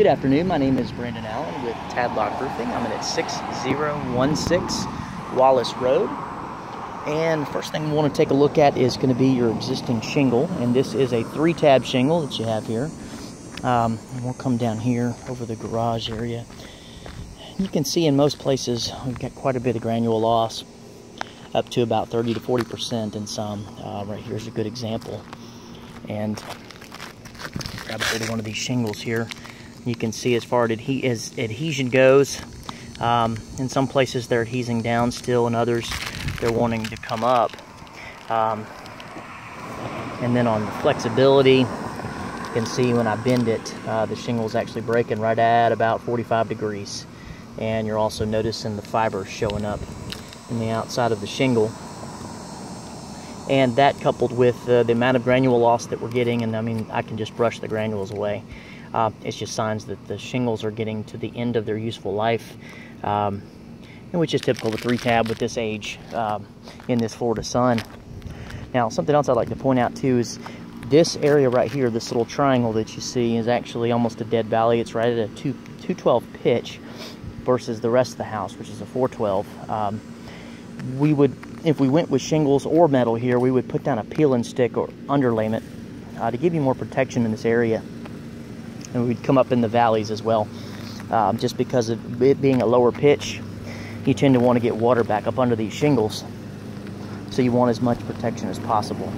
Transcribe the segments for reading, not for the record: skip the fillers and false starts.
Good afternoon, my name is Brandon Allen with Tadlock Roofing. I'm at 6016 Wallace Road. And the first thing we want to take a look at is going to be your existing shingle. And this is a 3-tab shingle that you have here. And we'll come down here over the garage area. You can see in most places we've got quite a bit of granule loss, up to about 30 to 40% in some. Right here's a good example. And grab a hold of one of these shingles here. You can see as far as adhesion goes, in some places they're adhesing down still, and others they're wanting to come up. And then on the flexibility, you can see when I bend it, the shingle's actually breaking right at about 45 degrees. And you're also noticing the fibers showing up in the outside of the shingle. And that, coupled with the amount of granule loss that we're getting, and I mean, I can just brush the granules away. It's just signs that the shingles are getting to the end of their useful life, and which is typical of 3-tab with this age in this Florida sun. Now, something else I'd like to point out too is this area right here, this little triangle that you see, is actually almost a dead valley. It's right at a 212 pitch versus the rest of the house, which is a 412. We would, if we went with shingles or metal here, we would put down a peel and stick or underlayment to give you more protection in this area. And we'd come up in the valleys as well. Just because of it being a lower pitch, you tend to want to get water back up under these shingles. So you want as much protection as possible.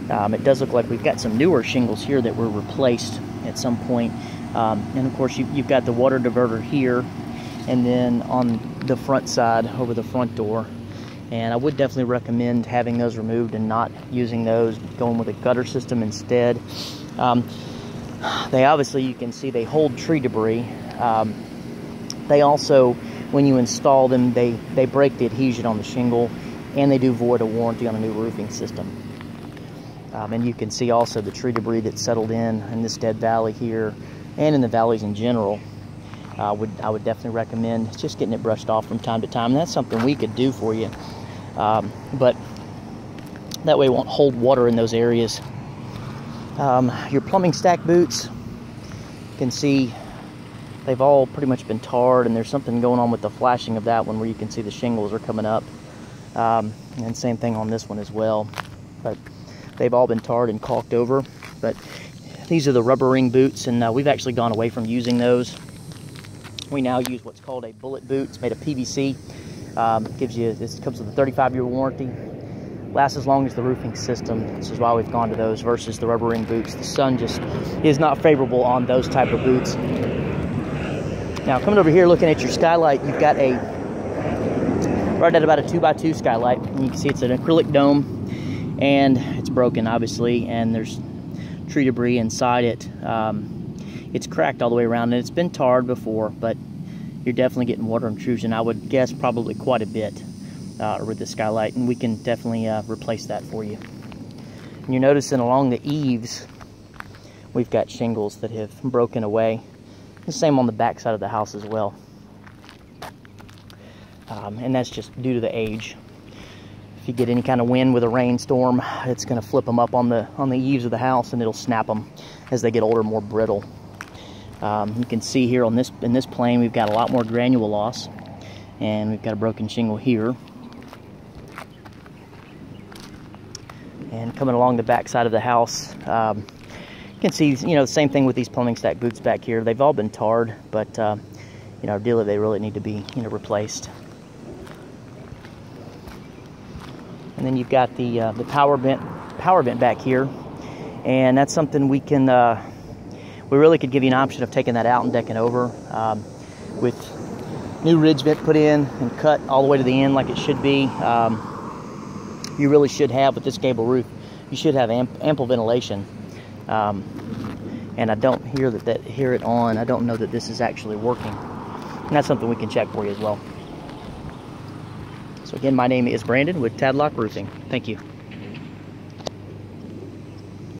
It does look like we've got some newer shingles here that were replaced at some point. And of course you've got the water diverter here, and then on the front side over the front door. And I would definitely recommend having those removed and not using those, going with a gutter system instead. They obviously, you can see they hold tree debris. They also, when you install them, they break the adhesion on the shingle, and they do void a warranty on a new roofing system. And you can see also the tree debris that's settled in this dead valley here, and in the valleys in general. I would definitely recommend just getting it brushed off from time to time. And that's something we could do for you, but that way it won't hold water in those areas. Your plumbing stack boots, you can see they've all pretty much been tarred, and there's something going on with the flashing of that one where you can see the shingles are coming up. And same thing on this one as well. But they've all been tarred and caulked over. But these are the rubber ring boots, and we've actually gone away from using those. We now use what's called a bullet boot. It's made of PVC. This comes with a 35-year warranty. Lasts as long as the roofing system. This is why we've gone to those versus the rubber ring boots. The sun just is not favorable on those type of boots. Now, coming over here looking at your skylight, you've got right at about a 2x2 skylight. And you can see it's an acrylic dome, and it's broken obviously, and there's tree debris inside it. It's cracked all the way around, and it's been tarred before, but you're definitely getting water intrusion. I would guess probably quite a bit with the skylight, and we can definitely replace that for you. And you're noticing along the eaves, we've got shingles that have broken away. The same on the back side of the house as well. And that's just due to the age. If you get any kind of wind with a rainstorm, it's going to flip them up on the eaves of the house, and it'll snap them as they get older, more brittle. You can see here in this plane, we've got a lot more granule loss, and we've got a broken shingle here. And coming along the back side of the house, you can see, the same thing with these plumbing stack boots back here. They've all been tarred, but ideally they really need to be replaced. And then you've got the power vent back here, and that's something we can we really could give you an option of taking that out and decking over with new ridge vent put in and cut all the way to the end like it should be. You really should have, with this gable roof, you should have ample ventilation. And I don't hear it on. I don't know that this is actually working. And that's something we can check for you as well. So again, my name is Brandon with Tadlock Roofing. Thank you.